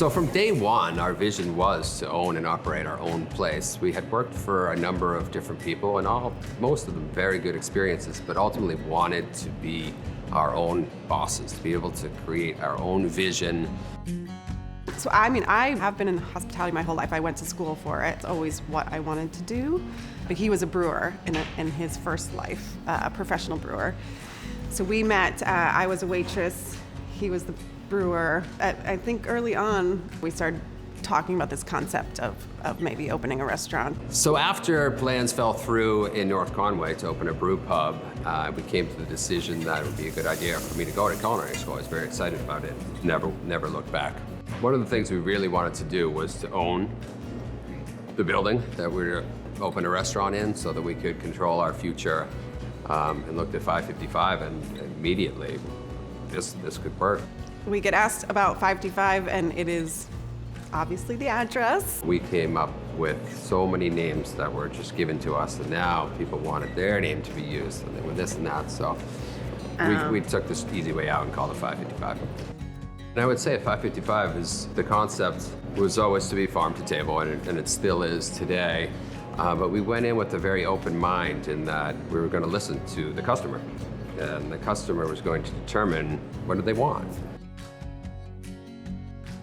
So from day one, our vision was to own and operate our own place. We had worked for a number of different people, and most of them very good experiences, but ultimately wanted to be our own bosses, to be able to create our own vision. So I have been in hospitality my whole life. I went to school for it. It's always what I wanted to do. But he was a brewer in his first life, a professional brewer. So we met, I was a waitress, he was the brewer. I think early on, we started talking about this concept of maybe opening a restaurant. So after plans fell through in North Conway to open a brew pub, we came to the decision that it would be a good idea for me to go to culinary school. I was very excited about it. Never looked back. One of the things we really wanted to do was to own the building that we were to open a restaurant in so that we could control our future, and looked at 555 and immediately this could work. We get asked about 555 and it is obviously the address. We came up with so many names that were just given to us, and now people wanted their name to be used, and they were this and that, so we took this easy way out and called it 555. And I would say 555 is, the concept was always to be farm to table, and it still is today. But we went in with a very open mind in that we were going to listen to the customer, and the customer was going to determine what do they want.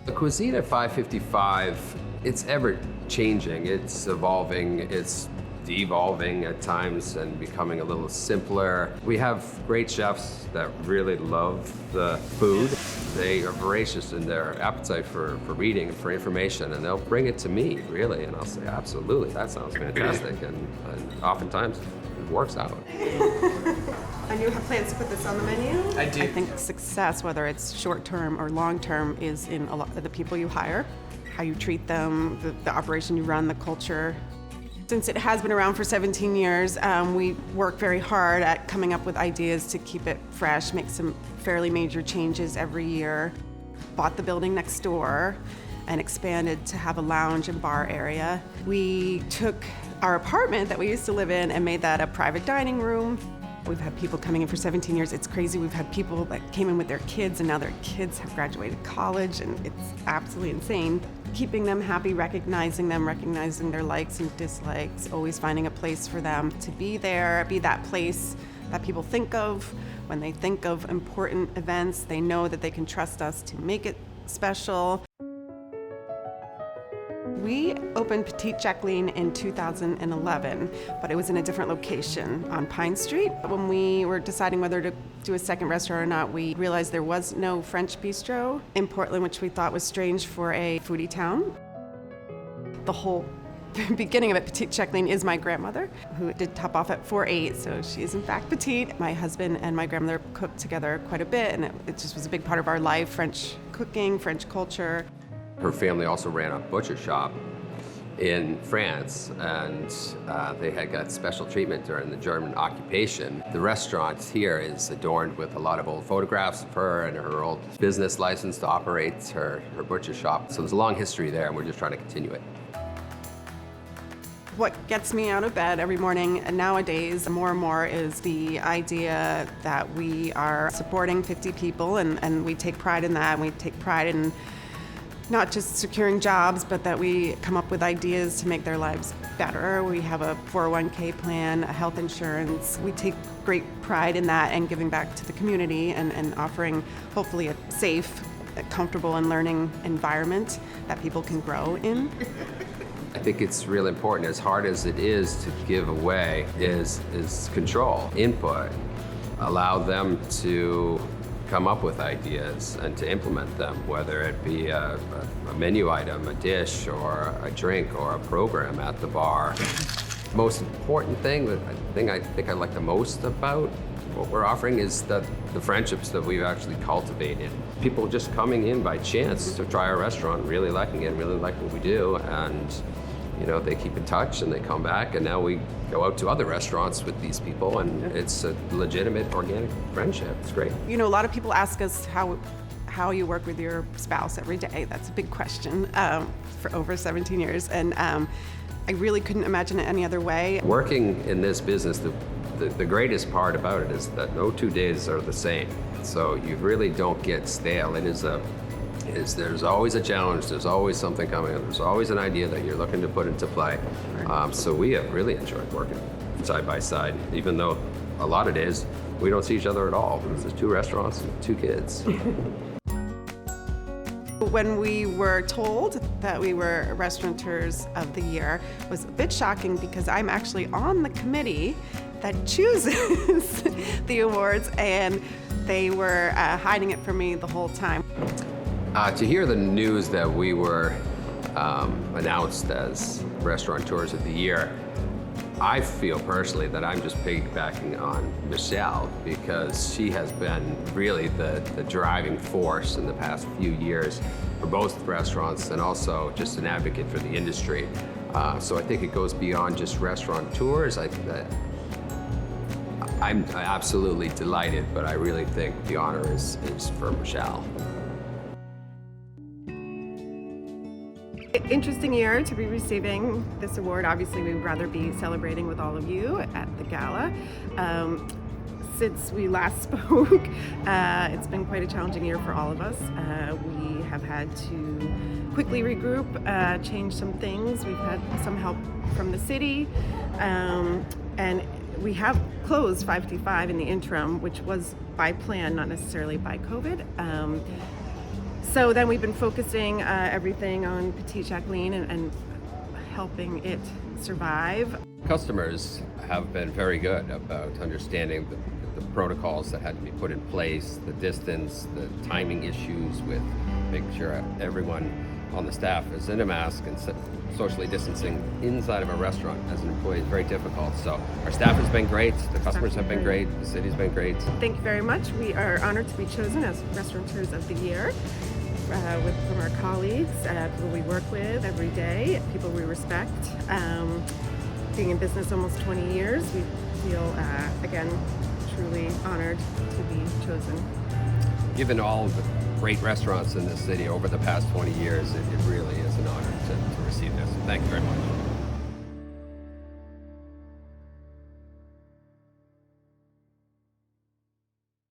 The cuisine at 555, it's ever changing, it's evolving, it's devolving at times and becoming a little simpler. We have great chefs that really love the food. They are voracious in their appetite for reading and for information, and they'll bring it to me, really, and I'll say, absolutely, that sounds fantastic, and oftentimes it works out. And you have plans to put this on the menu? I do. I think success, whether it's short-term or long-term, is in a lot of the people you hire, how you treat them, the operation you run, the culture. Since it has been around for 17 years, we work very hard at coming up with ideas to keep it fresh, make some fairly major changes every year. Bought the building next door and expanded to have a lounge and bar area. We took our apartment that we used to live in and made that a private dining room. We've had people coming in for 17 years. It's crazy. We've had people that came in with their kids, and now their kids have graduated college, and it's absolutely insane. Keeping them happy, recognizing their likes and dislikes, always finding a place for them to be there, be that place that people think of. When they think of important events, they know that they can trust us to make it special. We opened Petite Jacqueline in 2011, but it was in a different location on Pine Street. When we were deciding whether to do a second restaurant or not, we realized there was no French bistro in Portland, which we thought was strange for a foodie town. The whole beginning of it, Petite Jacqueline, is my grandmother, who did top off at 4'8", so she is in fact petite. My husband and my grandmother cooked together quite a bit, and it just was a big part of our life, French cooking, French culture. Her family also ran a butcher shop in France, and they had got special treatment during the German occupation. The restaurant here is adorned with a lot of old photographs of her and her old business license to operate her butcher shop. So there's a long history there, and we're just trying to continue it. What gets me out of bed every morning nowadays more and more is the idea that we are supporting 50 people, and we take pride in that, and we take pride in not just securing jobs, but that we come up with ideas to make their lives better. We have a 401k plan, a health insurance. We take great pride in that and giving back to the community and offering hopefully a safe, comfortable and learning environment that people can grow in. I think it's really important, as hard as it is to give away, is control, input. Allow them to come up with ideas and to implement them, whether it be a menu item, a dish, or a drink, or a program at the bar. Most important thing, the thing I think I like the most about what we're offering is that the friendships that we've actually cultivated. People just coming in by chance to try our restaurant, really liking it, really like what we do, and they keep in touch and they come back, and now we go out to other restaurants with these people, and it's a legitimate organic friendship. It's great. A lot of people ask us how you work with your spouse every day. That's a big question for over 17 years, and I really couldn't imagine it any other way. Working in this business, the greatest part about it is that no 2 days are the same. So you really don't get stale. It is a is there's always a challenge, there's always something coming up, there's always an idea that you're looking to put into play. So we have really enjoyed working side by side, even though a lot of days we don't see each other at all because there's 2 restaurants and 2 kids. When we were told that we were Restaurateurs of the Year, it was a bit shocking because I'm actually on the committee that chooses the awards, and they were hiding it from me the whole time. To hear the news that we were announced as Restaurateurs of the Year, I feel personally that I'm just piggybacking on Michelle because she has been really the driving force in the past few years for both restaurants and also just an advocate for the industry. So I think it goes beyond just restaurateurs. I'm absolutely delighted, but I really think the honor is for Michelle. Interesting year to be receiving this award. Obviously, we'd rather be celebrating with all of you at the gala. Since we last spoke, it's been quite a challenging year for all of us. We have had to quickly regroup, change some things. We've had some help from the city, and we have closed 555 in the interim, which was by plan, not necessarily by COVID. So then we've been focusing everything on Petite Jacqueline and helping it survive. Customers have been very good about understanding the protocols that had to be put in place, the distance, the timing issues with making sure everyone on the staff is in a mask and socially distancing inside of a restaurant as an employee is very difficult. So our staff has been great, the customers have been great, the city's been great. Thank you very much. We are honored to be chosen as Restaurateurs of the Year. From our colleagues, people we work with every day, people we respect. Being in business almost 20 years, we feel, again, truly honored to be chosen. Given all the great restaurants in this city over the past 20 years, it really is an honor to receive this. Thank you very much.